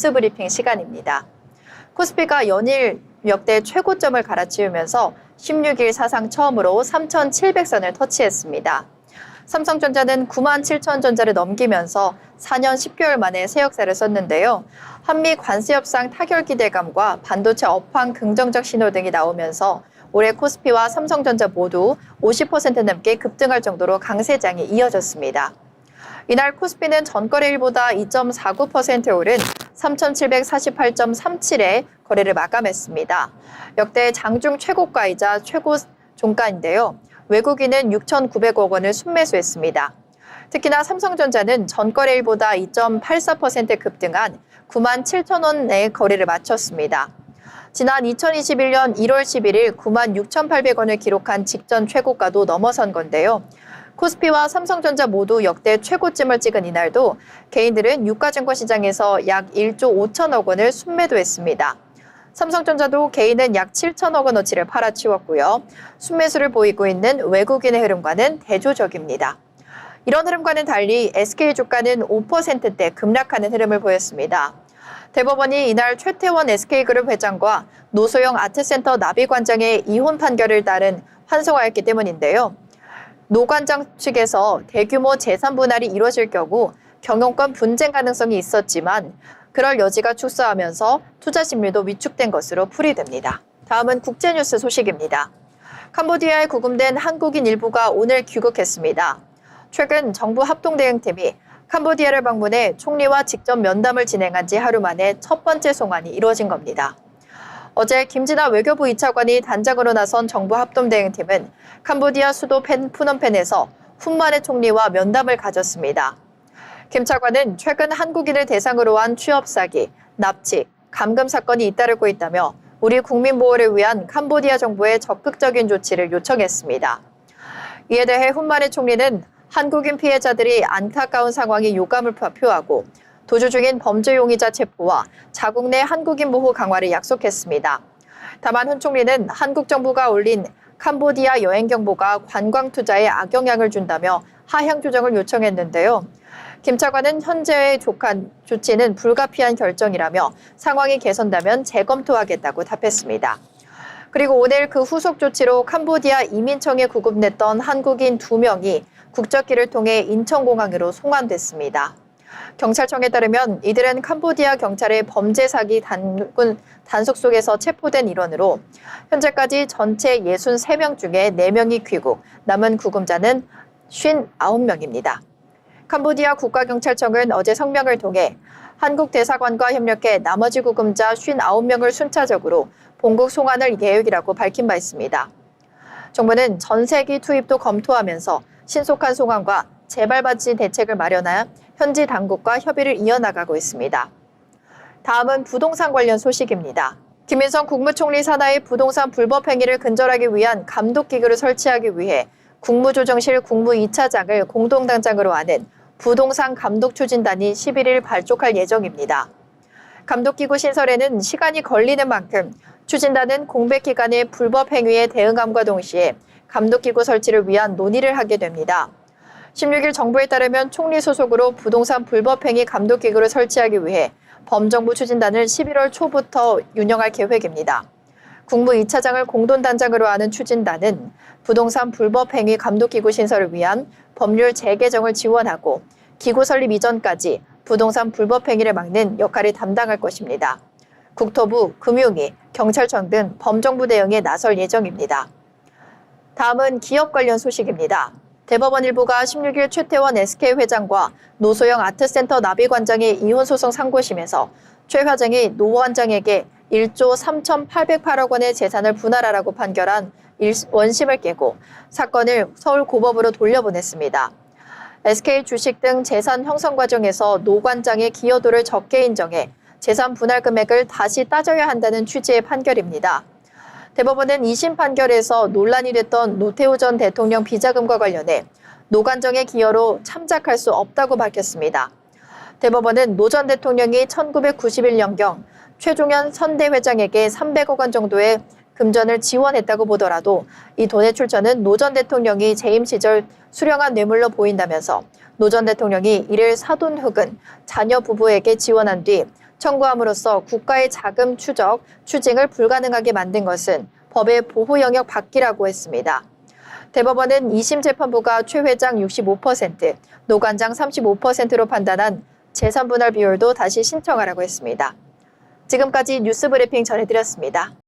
뉴스브리핑 시간입니다. 코스피가 연일 역대 최고점을 갈아치우면서 16일 사상 처음으로 3,700선을 터치했습니다. 삼성전자는 97,000전자를 넘기면서 4년 10개월 만에 새 역사를 썼는데요. 한미 관세 협상 타결 기대감과 반도체 업황 긍정적 신호 등이 나오면서 올해 코스피와 삼성전자 모두 50% 넘게 급등할 정도로 강세장이 이어졌습니다. 이날 코스피는 전거래일보다 2.49% 오른 3,748.37에 거래를 마감했습니다. 역대 장중 최고가이자 최고 종가인데요. 외국인은 6,900억 원을 순매수했습니다. 특히나 삼성전자는 전거래일보다 2.84% 급등한 97,000원에 거래를 마쳤습니다. 지난 2021년 1월 11일 96,800원을 기록한 직전 최고가도 넘어선 건데요. 코스피와 삼성전자 모두 역대 최고점을 찍은 이날도 개인들은 유가증권 시장에서 약 1조 5천억 원을 순매도했습니다. 삼성전자도 개인은 약 7천억 원어치를 팔아치웠고요. 순매수를 보이고 있는 외국인의 흐름과는 대조적입니다. 이런 흐름과는 달리 SK 주가는 5%대 급락하는 흐름을 보였습니다. 대법원이 이날 최태원 SK그룹 회장과 노소영 아트센터 나비관장의 이혼 판결을 따른 환송하였기 때문인데요. 노 관장 측에서 대규모 재산 분할이 이루어질 경우 경영권 분쟁 가능성이 있었지만 그럴 여지가 축소하면서 투자 심리도 위축된 것으로 풀이됩니다. 다음은 국제뉴스 소식입니다. 캄보디아에 구금된 한국인 일부가 오늘 귀국했습니다. 최근 정부 합동대응팀이 캄보디아를 방문해 총리와 직접 면담을 진행한 지 하루 만에 첫 번째 송환이 이루어진 겁니다. 어제 김진아 외교부 2차관이 단장으로 나선 정부 합동대응팀은 캄보디아 수도 푸놈펜에서 훈마네 총리와 면담을 가졌습니다. 김 차관은 최근 한국인을 대상으로 한 취업 사기, 납치, 감금 사건이 잇따르고 있다며 우리 국민 보호를 위한 캄보디아 정부의 적극적인 조치를 요청했습니다. 이에 대해 훈마네 총리는 한국인 피해자들이 안타까운 상황에 유감을 표하고 도주 중인 범죄 용의자 체포와 자국 내 한국인 보호 강화를 약속했습니다. 다만 훈 총리는 한국 정부가 올린 캄보디아 여행 경보가 관광 투자에 악영향을 준다며 하향 조정을 요청했는데요. 김 차관은 현재의 조치는 불가피한 결정이라며 상황이 개선되면 재검토하겠다고 답했습니다. 그리고 오늘 그 후속 조치로 캄보디아 이민청에 구금됐던 한국인 2명이 국적기를 통해 인천공항으로 송환됐습니다. 경찰청에 따르면 이들은 캄보디아 경찰의 범죄 사기 단속속에서 체포된 일원으로 현재까지 전체 63명 중에 4명이 귀국, 남은 구금자는 59명입니다. 캄보디아 국가경찰청은 어제 성명을 통해 한국 대사관과 협력해 나머지 구금자 59명을 순차적으로 본국 송환할 계획이라고 밝힌 바 있습니다. 정부는 전세기 투입도 검토하면서 신속한 송환과 재발방지 대책을 마련하여 현지 당국과 협의를 이어나가고 있습니다. 다음은 부동산 관련 소식입니다. 김인성 국무총리 산하의 부동산 불법 행위를 근절하기 위한 감독기구를 설치하기 위해 국무조정실 국무 2차장을 공동단장으로 하는 부동산 감독추진단이 11일 발족할 예정입니다. 감독기구 신설에는 시간이 걸리는 만큼 추진단은 공백기간의 불법 행위에 대응함과 동시에 감독기구 설치를 위한 논의를 하게 됩니다. 16일 정부에 따르면 총리 소속으로 부동산 불법행위 감독기구를 설치하기 위해 범정부 추진단을 11월 초부터 운영할 계획입니다. 국무 2차장을 공동단장으로 하는 추진단은 부동산 불법행위 감독기구 신설을 위한 법률 재개정을 지원하고 기구 설립 이전까지 부동산 불법행위를 막는 역할을 담당할 것입니다. 국토부, 금융위, 경찰청 등 범정부 대응에 나설 예정입니다. 다음은 기업 관련 소식입니다. 대법원 일부가 16일 최태원 SK 회장과 노소영 아트센터 나비관장의 이혼 소송 상고심에서 최 회장이 노 원장에게 1조 3,808억 원의 재산을 분할하라고 판결한 원심을 깨고 사건을 서울고법으로 돌려보냈습니다. SK 주식 등 재산 형성 과정에서 노 관장의 기여도를 적게 인정해 재산 분할 금액을 다시 따져야 한다는 취지의 판결입니다. 대법원은 2심 판결에서 논란이 됐던 노태우 전 대통령 비자금과 관련해 노 관장의 기여로 참작할 수 없다고 밝혔습니다. 대법원은 노 전 대통령이 1991년경 최종현 선대 회장에게 300억 원 정도의 금전을 지원했다고 보더라도 이 돈의 출처는 노 전 대통령이 재임 시절 수령한 뇌물로 보인다면서 노 전 대통령이 이를 사돈 혹은 자녀 부부에게 지원한 뒤 청구함으로써 국가의 자금 추적, 추징을 불가능하게 만든 것은 법의 보호 영역 밖이라고 했습니다. 대법원은 2심 재판부가 최 회장 65%, 노관장 35%로 판단한 재산 분할 비율도 다시 신청하라고 했습니다. 지금까지 뉴스 브리핑 전해드렸습니다.